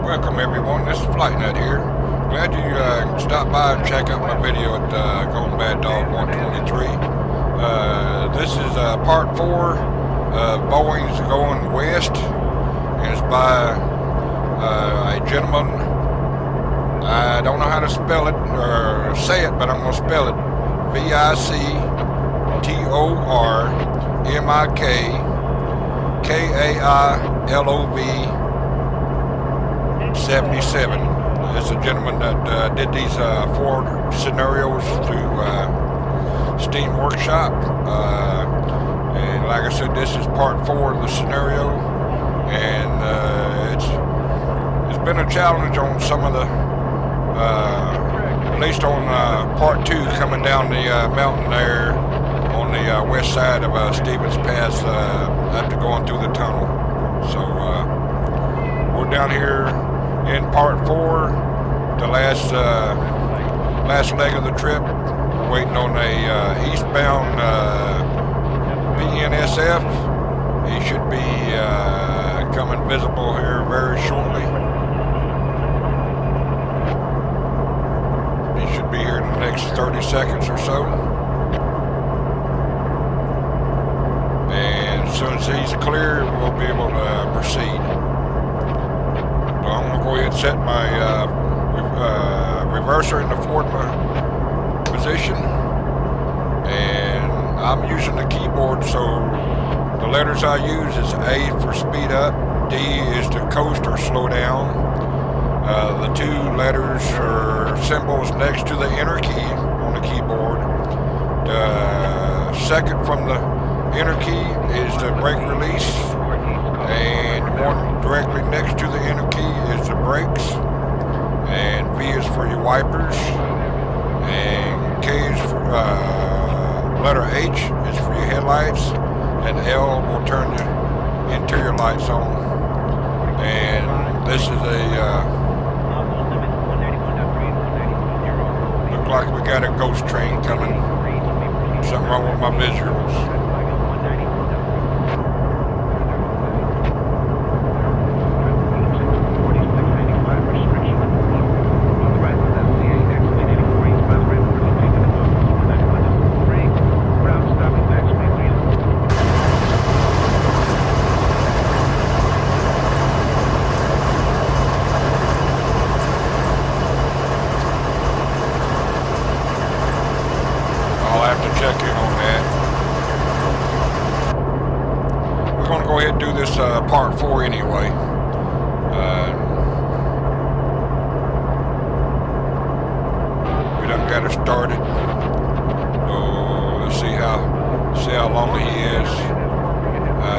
Welcome everyone, this is Flight Nut here. Glad you stopped by and check out my video at Going Bad Dog 123. This is part 4 of Boeing's Going West, and it's by a gentleman. I don't know how to spell it or say it, but I'm going to spell it VICTORMIKKAILOV 77. It's a gentleman that did these 4 scenarios through Steam Workshop, and like I said, this is part 4 of the scenario, and it's been a challenge on some of the at least on part 2 coming down the mountain there on the west side of Stevens Pass after going through the tunnel. So we're down here in part 4, the last leg of the trip. We're waiting on a eastbound BNSF. He should be coming visible here very shortly. He should be here in the next 30 seconds or so. And as soon as he's clear, we'll be able to proceed. I'm going to go ahead and set my reverser in the forward position, and I'm using the keyboard, so the letters I use is A for speed up, D is to coast or slow down. The 2 letters or symbols next to the enter key on the keyboard. The second from the enter key is the brake release, and the one directly next to the enter key is the brakes, and V is for your wipers, and K is for letter H is for your headlights, and L will turn your interior lights on. And this is a look like we got a ghost train coming. Something wrong with my visuals. Check in on that. We're going to go ahead and do this part 4 anyway. We done got it started. So let's see how long he is.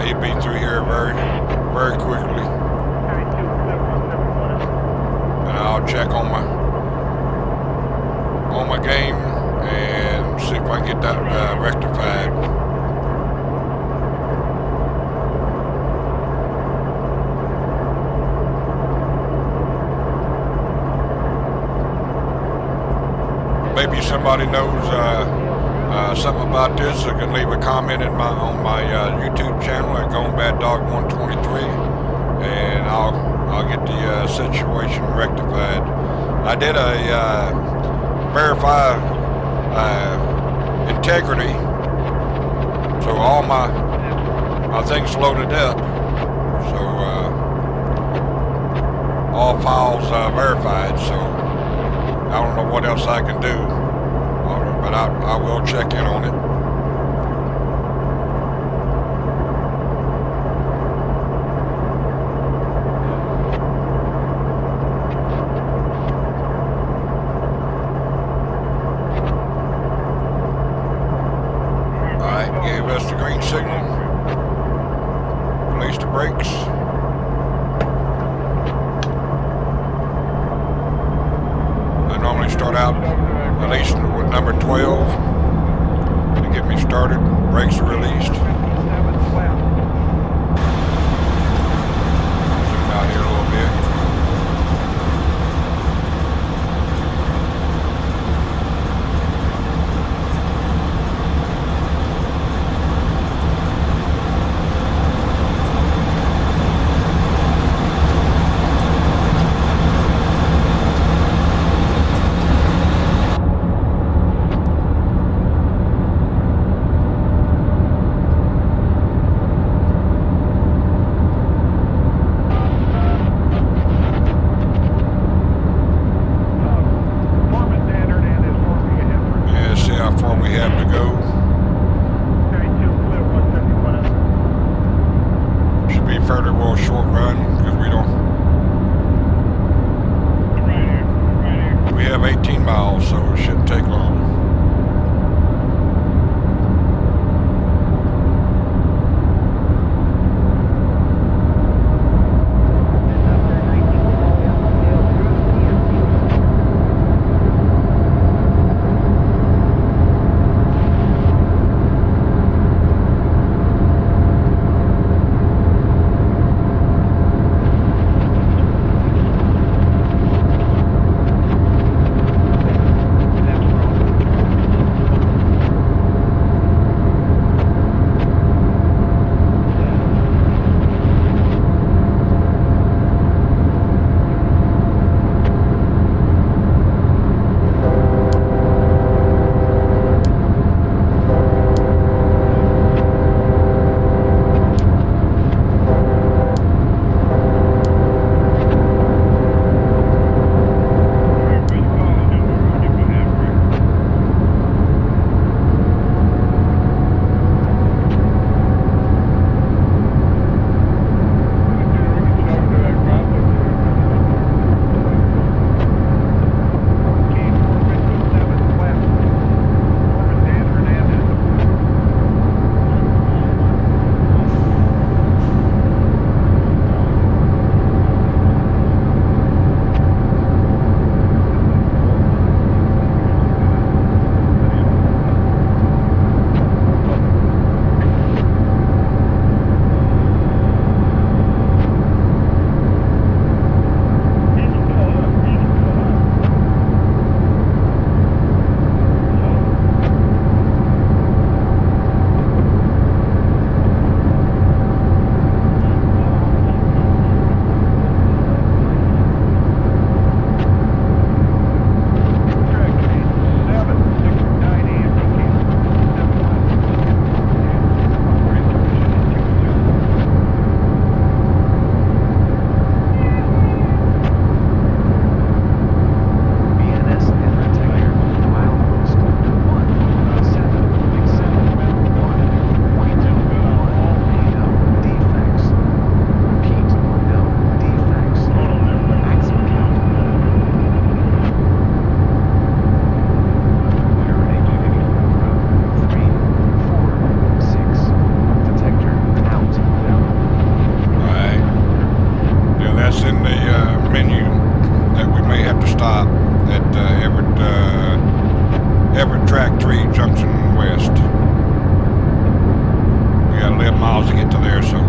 He'll be through here very quickly. And I'll check on my game and see if I can get that rectified. Maybe somebody knows something about this, so can leave a comment on my YouTube channel at Going Bad Dog 123, and I'll get the situation rectified. I did a verify integrity, so all my things loaded up, so all files verified, so I don't know what else I can do, but I will check in on it. Gave us the green signal. Release the brakes. I normally start out at least with number 12 to get me started. Brakes are released. Zoom out here a little bit. menu that we may have to stop at Everett Track 3 Junction West. We got 11 miles to get to there, so.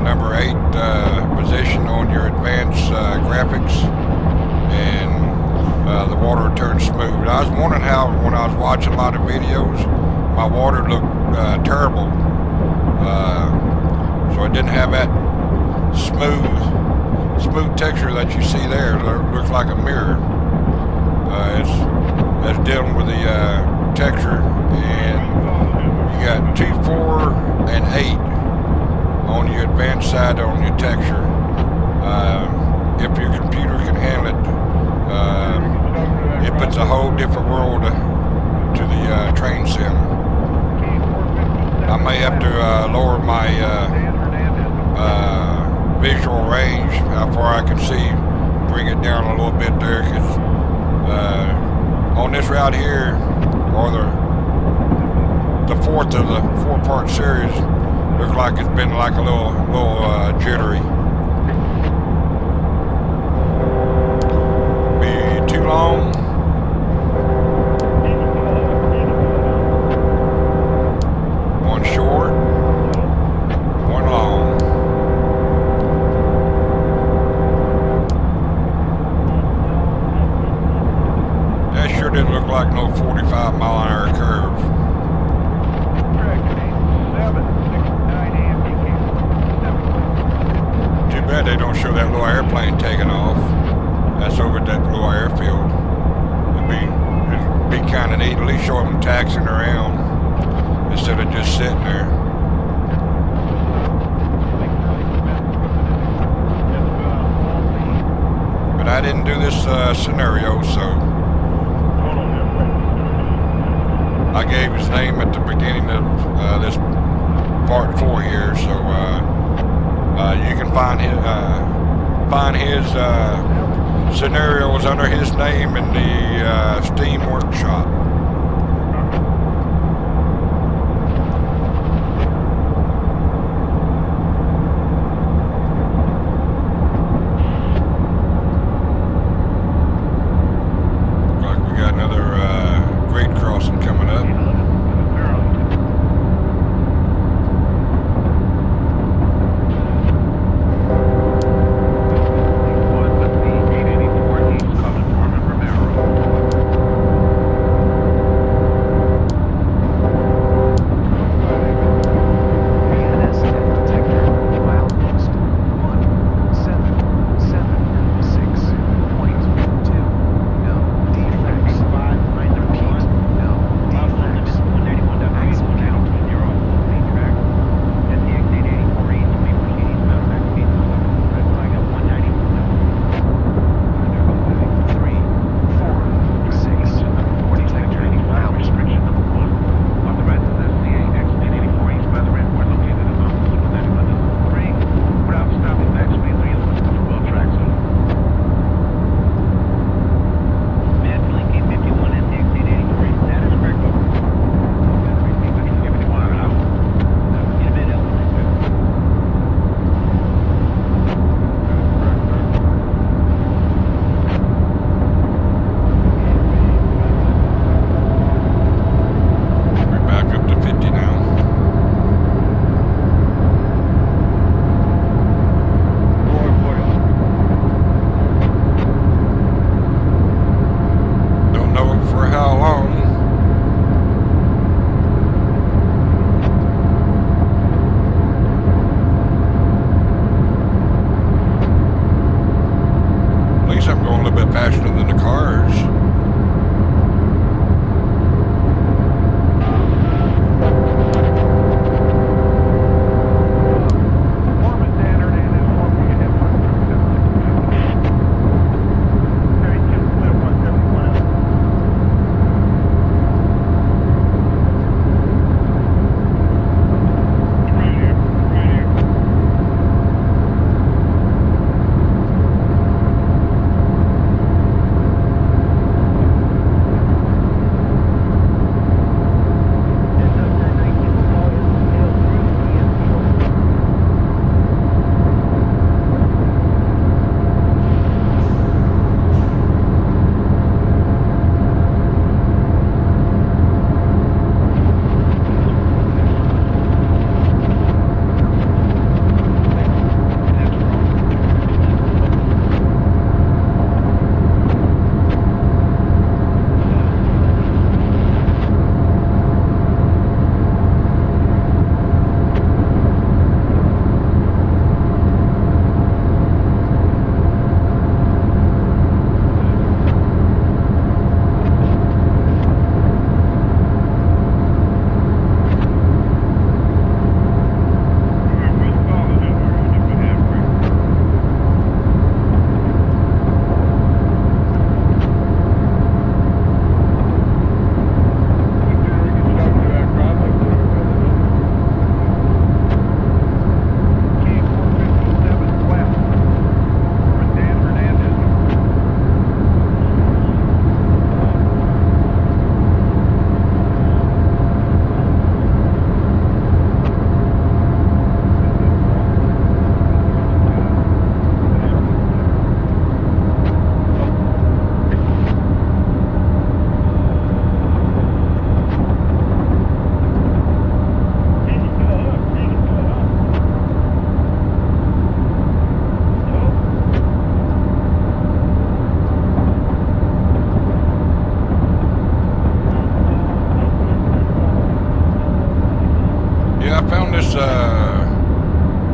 number 8 position on your advanced graphics, and the water turned smooth. I was wondering how, when I was watching a lot of videos, my water looked terrible. So it didn't have that smooth texture that you see there. It looks like a mirror. It's dealing with the texture, and you got 2, 4, and 8 on your advanced side on your texture. If your computer can handle it, it puts a whole different world to the train sim. I may have to lower my visual range, how far I can see, bring it down a little bit there, because on this route here, or the fourth of the 4-part series, looks like it's been like a little jittery. Be too long. One short, one long. That sure didn't look like no 45-mile-an-hour curve. Too bad they don't show that little airplane taking off. That's over at that little airfield. It'd be kind of neat. At least show them taxiing around instead of just sitting there. But I didn't do this scenario, so I gave his name at the beginning of this part 4 here, so you can find his scenarios under his name in the Steam Workshop.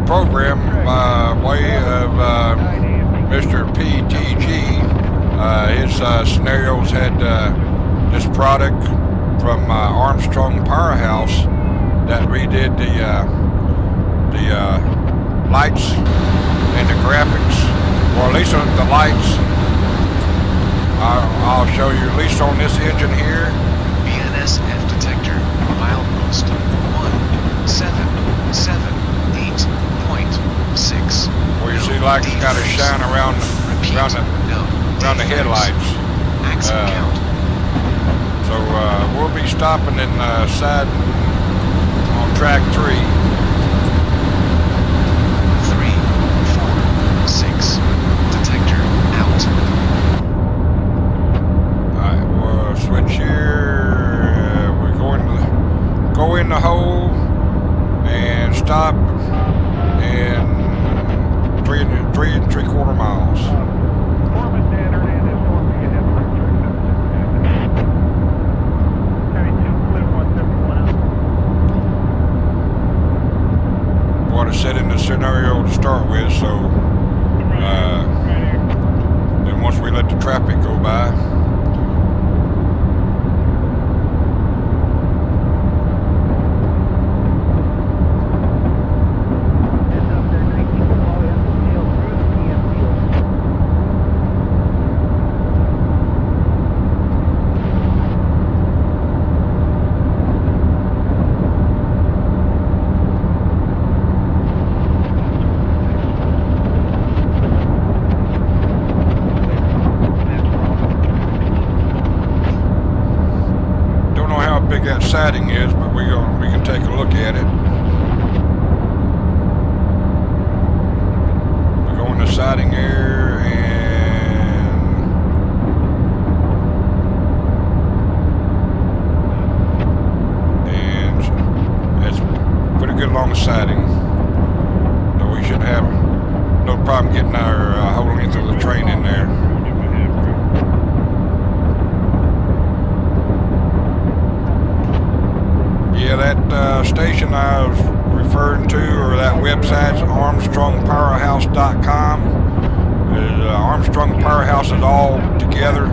program by way of Mr. PTG. His scenarios had this product from Armstrong Powerhouse that redid the lights and the graphics, or at least the lights. I'll show you at least on this engine here. BNSF detector, milepost 1778.6. Where you see like it's got to shine around the headlights. Axle count. So we'll be stopping in side on track 3. 3, 4, 6. Detector out. Alright, we'll switch here. We're going to go in the hole and stop in 3 3/4 miles. What I said in the scenario to start with, so then once we let the traffic go by, big that siding is, but we can take a look at it. We go in the siding here and it's pretty good along the siding. So we should have no problem getting our whole length of the train in there. Yeah, that station I was referring to, or that website's ArmstrongPowerhouse.com. Armstrong Powerhouse is all together.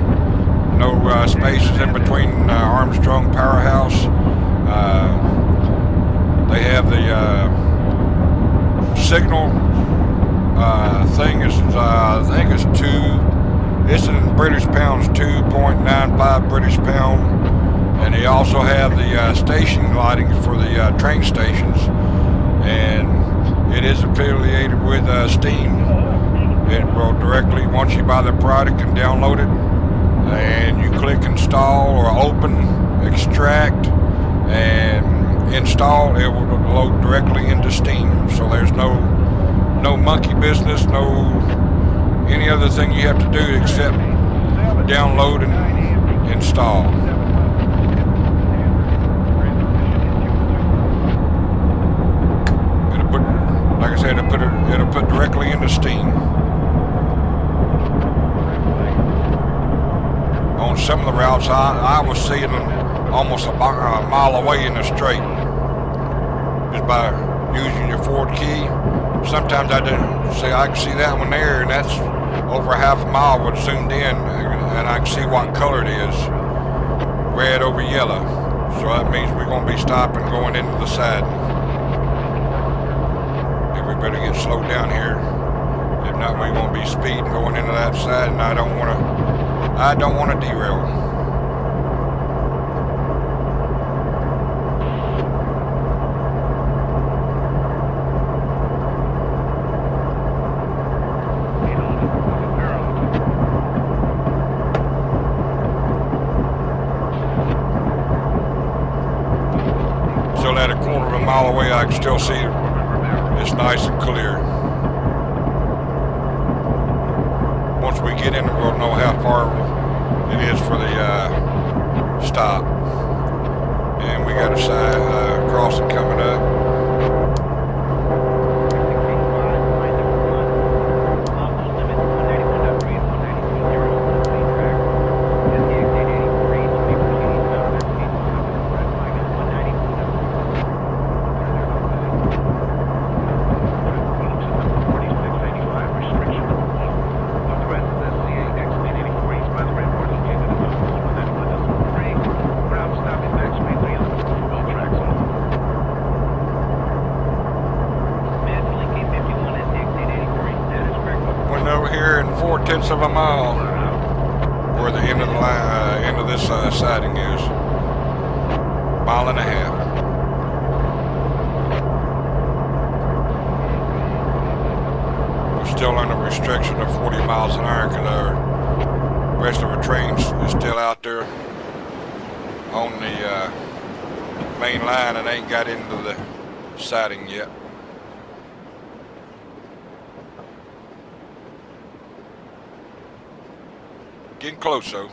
No spaces in between Armstrong Powerhouse. They have the signal thing is, I think it's it's in British pounds, 2.95 British pound. And they also have the station lighting for the train stations, and it is affiliated with Steam. It will directly, once you buy the product and download it, and you click install or open, extract, and install, it will load directly into Steam. So there's no monkey business, no any other thing you have to do except download and install. Like I said, it'll put directly into Steam. On some of the routes, I was seeing them almost a mile away in the straight, just by using your forward key. Sometimes I can see that one there, and that's over half a mile when zoomed in, and I can see what color it is, red over yellow. So that means we're going to be stopping going into the side. Better get slowed down here. If not, we're going to be speeding going into that side, and I don't want to derail. Still at a quarter of a mile away, I can still see it's nice and clear. Once we get in, we'll know how far it is for the stop. And we got a side crossing coming up. 4/10 of a mile where the end of the line, end of this siding is. Mile and a half. We're still under restriction of 40 miles an hour because our rest of our trains is still out there on the main line and ain't got into the siding yet. Getting close though.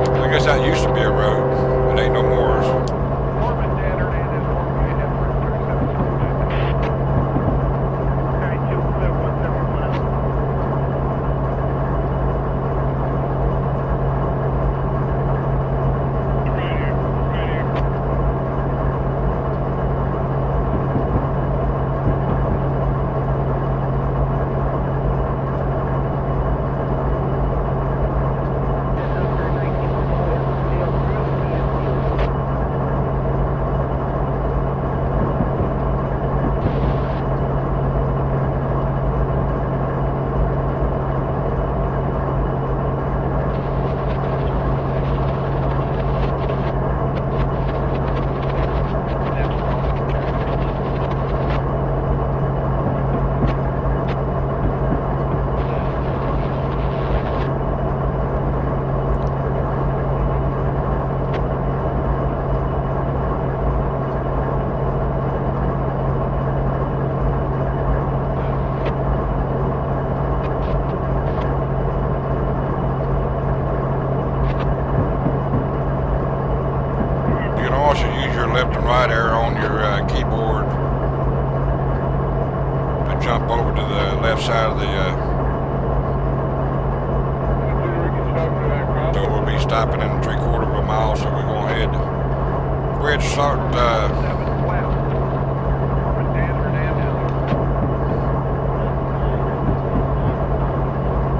I guess that used to be a road. It ain't no more. Left and right arrow on your keyboard to jump over to the left side of the so we'll be stopping in 3/4 of a mile, so we're going ahead bridge start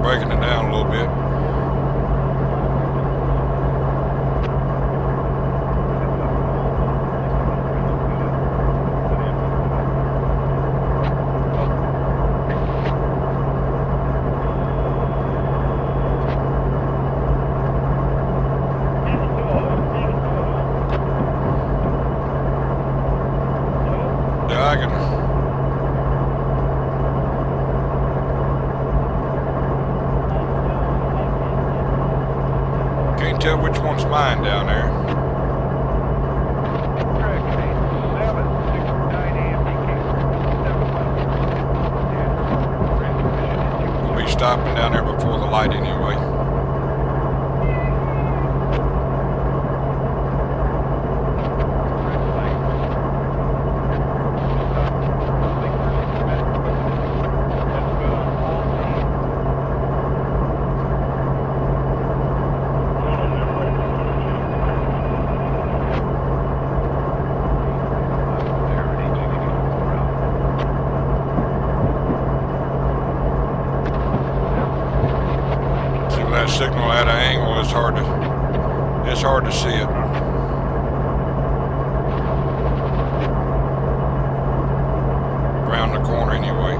breaking it down a little bit. Can't tell which one's mine down there. We'll be stopping down there before the light anyway. Signal at an angle is hard to see it. Around the corner anyway.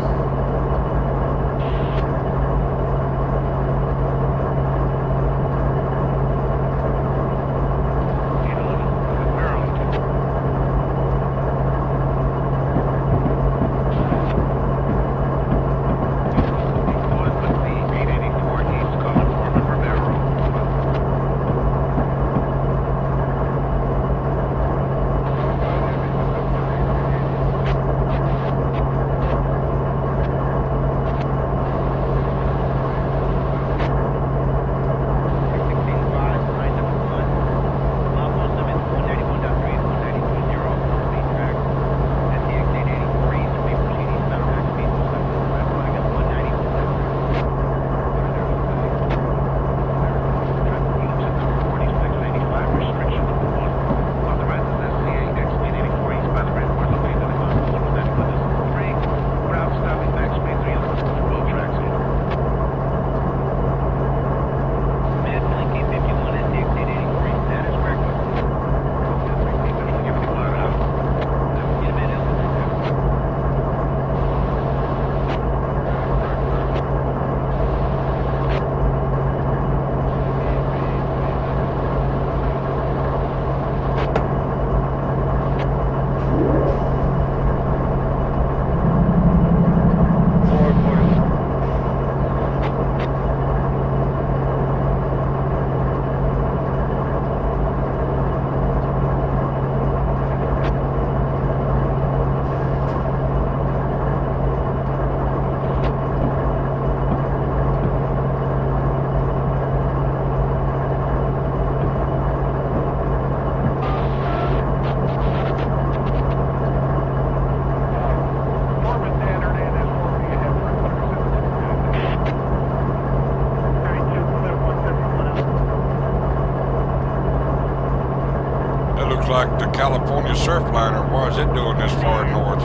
the California Surfliner. Why is it doing this far north?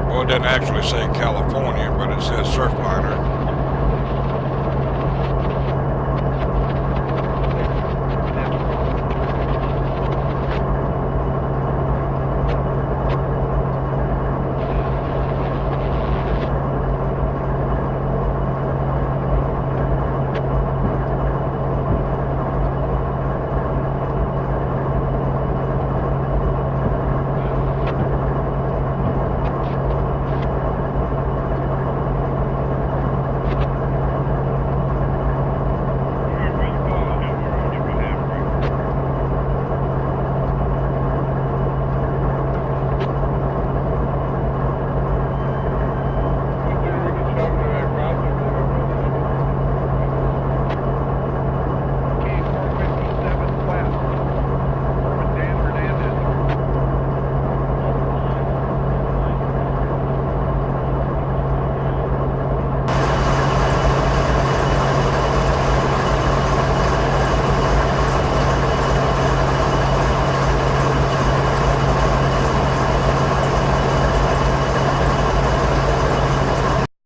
Well, it doesn't actually say California, but it says Surfliner.